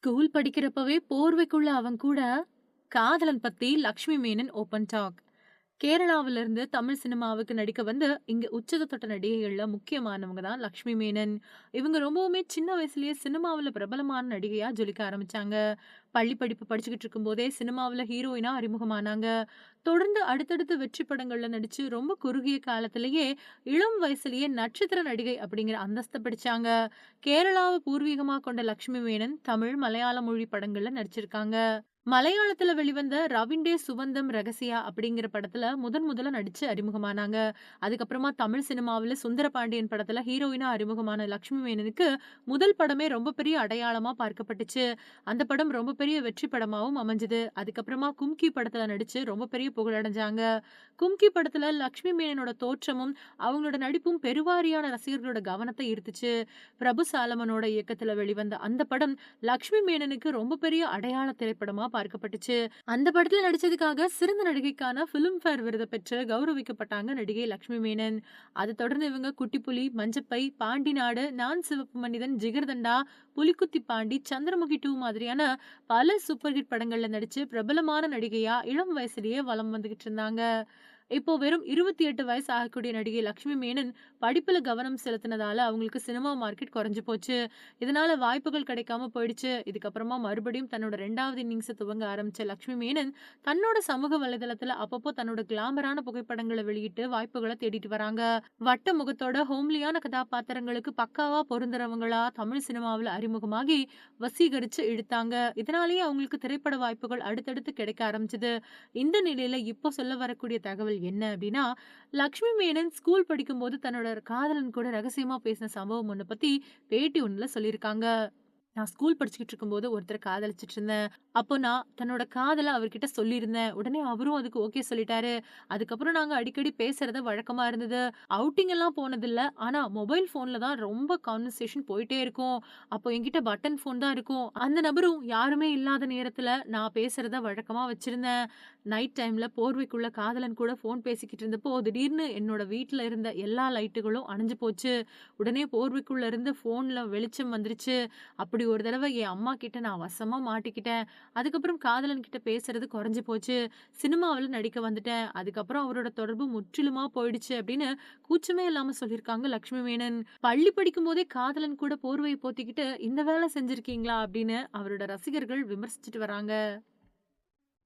School படிக்கிறப்பவே போர்வைக்குள்ள அவன் கூட காதலன் பத்தி லக்ஷ்மி மேனன் ஓபன் டாக். கேரளாவில இருந்து தமிழ் சினிமாவுக்கு நடிக்க வந்து இங்க உச்சத தொட்ட நடிகைகள்ல முக்கியமானவங்க தான் லக்ஷ்மி மேனன். இவங்க ரொம்பவுமே சின்ன வயசுலயே சினிமாவுல பிரபலமான நடிகையா ஜொலிக்க ஆரம்பிச்சாங்க. பள்ளி படிப்பு படிச்சுக்கிட்டு இருக்கும்போதே சினிமாவுல ஹீரோயினா அறிமுகமானாங்க. தொடர்ந்து அடுத்தடுத்து வெற்றி படங்கள்ல நடிச்சு ரொம்ப குறுகிய காலத்திலேயே இளம் வயசுலயே நட்சத்திர நடிகை அப்படிங்கிற அந்தஸ்தை பிடிச்சாங்க. கேரளாவை பூர்வீகமா கொண்ட லக்ஷ்மி மேனன் தமிழ், மலையாள மொழி படங்கள்ல நடிச்சிருக்காங்க. மலையாளத்துல வெளிவந்த ரவிண்டே சுவந்தம் ரகசியா அப்படிங்கிற படத்துல முதல்ல நடிச்சு அறிமுகமானாங்க. அதுக்கப்புறமா தமிழ் சினிமாவுல சுந்தரபாண்டியன் படத்துல ஹீரோயினா அறிமுகமான லக்ஷ்மி மேனனுக்கு முதல் படமே ரொம்ப பெரிய அடையாளமா பார்க்கப்பட்டுச்சு. அந்த படம் ரொம்ப பெரிய வெற்றி படமாவும் அமைஞ்சது. அதுக்கப்புறமா கும்கி படத்துல நடிச்சு ரொம்ப பெரிய புகழடைஞ்சாங்க. கும்கி படத்துல லக்ஷ்மி மேனனோட தோற்றமும் அவங்களோட நடிப்பும் பெருவாரியான ரசிகர்களோட கவனத்தை ஈர்த்துச்சு. பிரபு சாலமனோட இயக்கத்துல வெளிவந்த அந்த படம் லக்ஷ்மி மேனனுக்கு ரொம்ப பெரிய அடையாள திரைப்படமா பார்க்கப்பட்டுச்சு. அந்த படத்துல நடிச்சதுக்காக சிறந்த நடிகைக்கான பிலிம்பேர் விருதை பெற்று கௌரவிக்கப்பட்டாங்க நடிகை லக்ஷ்மி மேனன். அதை தொடர்ந்து இவங்க குட்டிப்புலி, மஞ்சப்பை, பாண்டி நாடு, நான் சிவப்பு மனிதன், ஜிகர்தண்டா, புலிக்குத்தி பாண்டி, சந்திரமுகி 2 மாதிரியான பல சூப்பர் ஹிட் படங்கள்ல நடிச்சு பிரபலமான நடிகையா இளம் வயசுலயே வலம் வந்துகிட்டு இருந்தாங்க. இப்போ வெறும் 28 வயசு ஆகக்கூடிய நடிகை லக்ஷ்மி மேனன் படிப்புல கவனம் செலுத்தினதால அவங்களுக்கு சினிமா மார்க்கெட் குறைஞ்சு போச்சு. இதனால வாய்ப்புகள் கிடைக்காம போயிடுச்சு. இதுக்கப்புறமா மறுபடியும் தன்னோட 2வது இன்னிங்ஸ துவங்க ஆரம்பிச்ச லக்ஷ்மி மேனன் தன்னோட சமூக வலைதளத்துல அப்பப்போ தன்னோட கிளாமரான புகைப்படங்களை வெளியிட்டு வாய்ப்புகளை தேடிட்டு வராங்க. வட்ட முகத்தோட ஹோம்லியான கதாபாத்திரங்களுக்கு பக்காவா பொருந்துறவங்களா தமிழ் சினிமாவுல அறிமுகமாகி வசீகரிச்சு இழுத்தாங்க. இதனாலேயே அவங்களுக்கு திரைப்பட வாய்ப்புகள் அடுத்தடுத்து கிடைக்க ஆரம்பிச்சது. இந்த நிலையில இப்போ சொல்ல வரக்கூடிய தகவல் என்ன அப்படின்னா, லக்ஷ்மி மேனன் ஸ்கூல் படிக்கும்போது தன்னோட காதலன் கூட ரகசியமா பேசின சம்பவம் ஒண்ணு பத்தி பேட்டி ஒண்ணுல சொல்லியிருக்காங்க. நான் ஸ்கூல் படிச்சுக்கிட்டு இருக்கும்போது ஒருத்தர காதலிச்சுட்டு இருந்தேன். அப்போ நான் தன்னோட காதல அவர்கிட்ட சொல்லியிருந்தேன். உடனே அவரும் அதுக்கு ஓகே சொல்லிட்டாரு. அதுக்கப்புறம் நாங்க அடிக்கடி பேசுறது வழக்கமா இருந்தது. அவுட்டிங் எல்லாம் போனதில்ல. ஆனா மொபைல் ஃபோன்ல தான் ரொம்ப கான்வர்சேஷன் போயிட்டே இருக்கும். அப்போ என்கிட்ட பட்டன் ஃபோன் தான் இருக்கும். அந்த நபரும் யாருமே இல்லாத நேரத்துல நான் பேசுறத வழக்கமா வச்சிருந்தேன். நைட் டைம்ல போர்வைக்குள்ள காதலன் கூட ஃபோன் பேசிக்கிட்டு இருந்தப்போ, திடீர்னு என்னோட வீட்ல இருந்த எல்லா லைட்டுகளும் அணைஞ்சு போச்சு. உடனே போர்வைக்குள்ள இருந்து ஃபோன்ல வெளிச்சம் வந்துருச்சு. அப்படி ஒரு தடவ என் அம்மா கிட்ட நான் வசமா மாட்டிக்கிட்டேன். அதுக்கப்புறம் காதலன் கிட்ட பேசுறது குறைஞ்சு போச்சு. சினிமாவுல நடிக்க வந்துட்டேன். அதுக்கப்புறம் அவரோட தொடர்பு முற்றிலுமா போயிடுச்சு அப்படின்னு கூச்சமே இல்லாம சொல்லியிருக்காங்க லக்ஷ்மி மேனன். பள்ளி படிக்கும்போதே காதலன் கூட போர்வைய போத்திக்கிட்டு இந்த வேலை செஞ்சிருக்கீங்களா? அப்படின்னு அவரோட ரசிகர்கள் விமர்சிச்சுட்டு வராங்க.